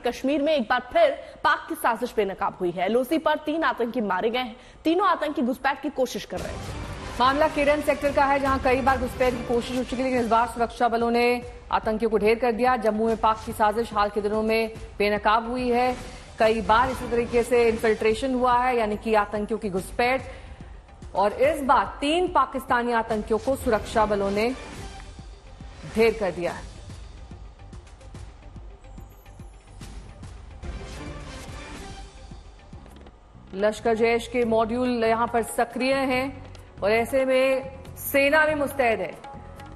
कश्मीर में एक बार फिर पाक की साजिश बेनकाब हुई है। एलओसी पर 3 आतंकी मारे गए हैं। तीनों आतंकी घुसपैठ की कोशिश कर रहे थे। मामला केरन सेक्टर का है, जहां कई बार घुसपैठ की कोशिश हो चुकी, लेकिन इस बार सुरक्षा बलों ने आतंकियों को ढेर कर दिया। जम्मू में पाक की साजिश हाल के दिनों में बेनकाब हुई है। कई बार इसी तरीके से इन्फिल्ट्रेशन हुआ है, यानी कि आतंकियों की घुसपैठ, और इस बार 3 पाकिस्तानी आतंकियों को सुरक्षा बलों ने ढेर कर दिया है। लश्कर जैश के मॉड्यूल यहां पर सक्रिय हैं और ऐसे में सेना भी मुस्तैद है।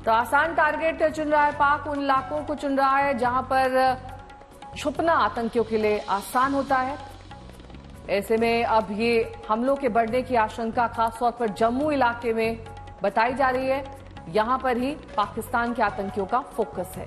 तो आसान टारगेट चुन रहा है पाक, उन इलाकों को चुन रहा है जहां पर छुपना आतंकियों के लिए आसान होता है। ऐसे में अब ये हमलों के बढ़ने की आशंका खासतौर पर जम्मू इलाके में बताई जा रही है। यहां पर ही पाकिस्तान के आतंकियों का फोकस है।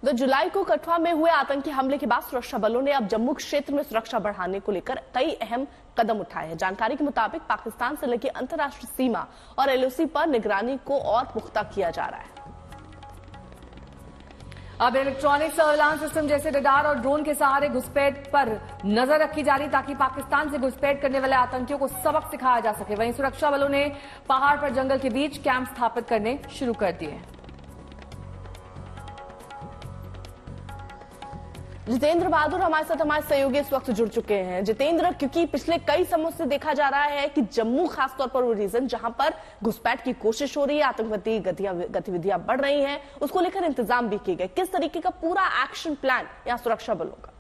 2 जुलाई को कठुआ में हुए आतंकी हमले के बाद सुरक्षा बलों ने अब जम्मू क्षेत्र में सुरक्षा बढ़ाने को लेकर कई अहम कदम उठाए हैं। जानकारी के मुताबिक पाकिस्तान से लगी अंतर्राष्ट्रीय सीमा और एलओसी पर निगरानी को और पुख्ता किया जा रहा है। अब इलेक्ट्रॉनिक सर्विलांस सिस्टम जैसे रडार और ड्रोन के सहारे घुसपैठ पर नजर रखी जा रही, ताकि पाकिस्तान से घुसपैठ करने वाले आतंकियों को सबक सिखाया जा सके। वहीं सुरक्षा बलों ने पहाड़ पर जंगल के बीच कैंप स्थापित करने शुरू कर दिए। जितेंद्र बहादुर हमारे साथ हमारे सहयोगी इस वक्त जुड़ चुके हैं। जितेंद्र, क्योंकि पिछले कई समय से देखा जा रहा है कि जम्मू खासतौर पर वो रीजन जहां पर घुसपैठ की कोशिश हो रही है, आतंकवादी गतिविधियां बढ़ रही हैं, उसको लेकर इंतजाम भी किए गए। किस तरीके का पूरा एक्शन प्लान यहाँ सुरक्षा बलों का?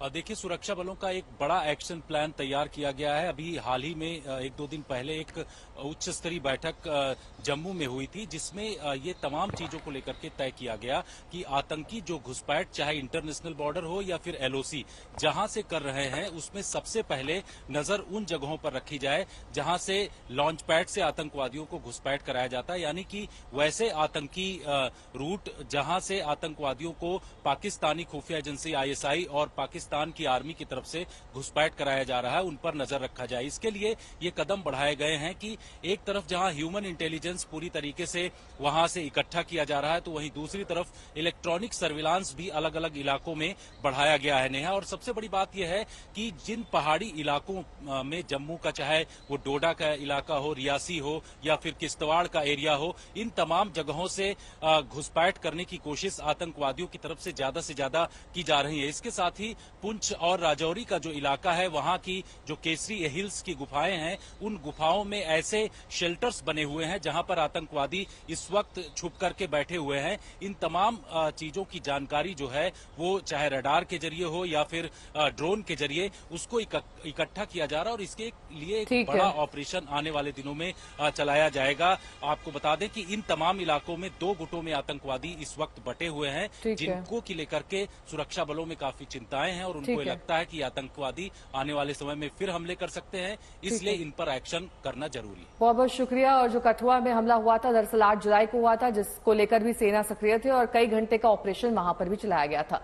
देखिए, सुरक्षा बलों का एक बड़ा एक्शन प्लान तैयार किया गया है। अभी हाल ही में 1-2 दिन पहले एक उच्च स्तरीय बैठक जम्मू में हुई थी, जिसमें ये तमाम चीजों को लेकर के तय किया गया कि आतंकी जो घुसपैठ चाहे इंटरनेशनल बॉर्डर हो या फिर एलओसी जहां से कर रहे हैं, उसमें सबसे पहले नजर उन जगहों पर रखी जाए जहां से लॉन्च पैड से आतंकवादियों को घुसपैठ कराया जाता है, यानी कि वैसे आतंकी रूट जहां से आतंकवादियों को पाकिस्तानी खुफिया एजेंसी आईएसआई और पाकिस्तान की आर्मी की तरफ से घुसपैठ कराया जा रहा है, उन पर नजर रखा जाए। इसके लिए ये कदम बढ़ाए गए हैं कि एक तरफ जहां ह्यूमन इंटेलिजेंस पूरी तरीके से वहां से इकट्ठा किया जा रहा है, तो वहीं दूसरी तरफ इलेक्ट्रॉनिक सर्विलांस भी अलग अलग इलाकों में बढ़ाया गया है नेहा। और सबसे बड़ी बात यह है कि जिन पहाड़ी इलाकों में जम्मू का, चाहे वो डोडा का इलाका हो, रियासी हो या फिर किश्तवाड़ का एरिया हो, इन तमाम जगहों से घुसपैठ करने की कोशिश आतंकवादियों की तरफ से ज्यादा की जा रही है। इसके साथ ही पुंछ और राजौरी का जो इलाका है, वहां की जो केसरी हिल्स की गुफाएं हैं, उन गुफाओं में ऐसे शेल्टर्स बने हुए हैं जहां पर आतंकवादी इस वक्त छुप करके बैठे हुए हैं। इन तमाम चीजों की जानकारी जो है वो चाहे रडार के जरिए हो या फिर ड्रोन के जरिए उसको इकट्ठा किया जा रहा है, और इसके लिए एक बड़ा ऑपरेशन आने वाले दिनों में चलाया जाएगा। आपको बता दें कि इन तमाम इलाकों में 2 गुटों में आतंकवादी इस वक्त बटे हुए हैं, जिनको की लेकर के सुरक्षा बलों में काफी चिंताएं हैं और उनको लगता है कि आतंकवादी आने वाले समय में फिर हमले कर सकते हैं, इसलिए इन पर एक्शन करना जरूरी है। बहुत बहुत शुक्रिया। और जो कठुआ में हमला हुआ था, दरअसल 8 जुलाई को हुआ था, जिसको लेकर भी सेना सक्रिय थे और कई घंटे का ऑपरेशन वहां पर भी चलाया गया था।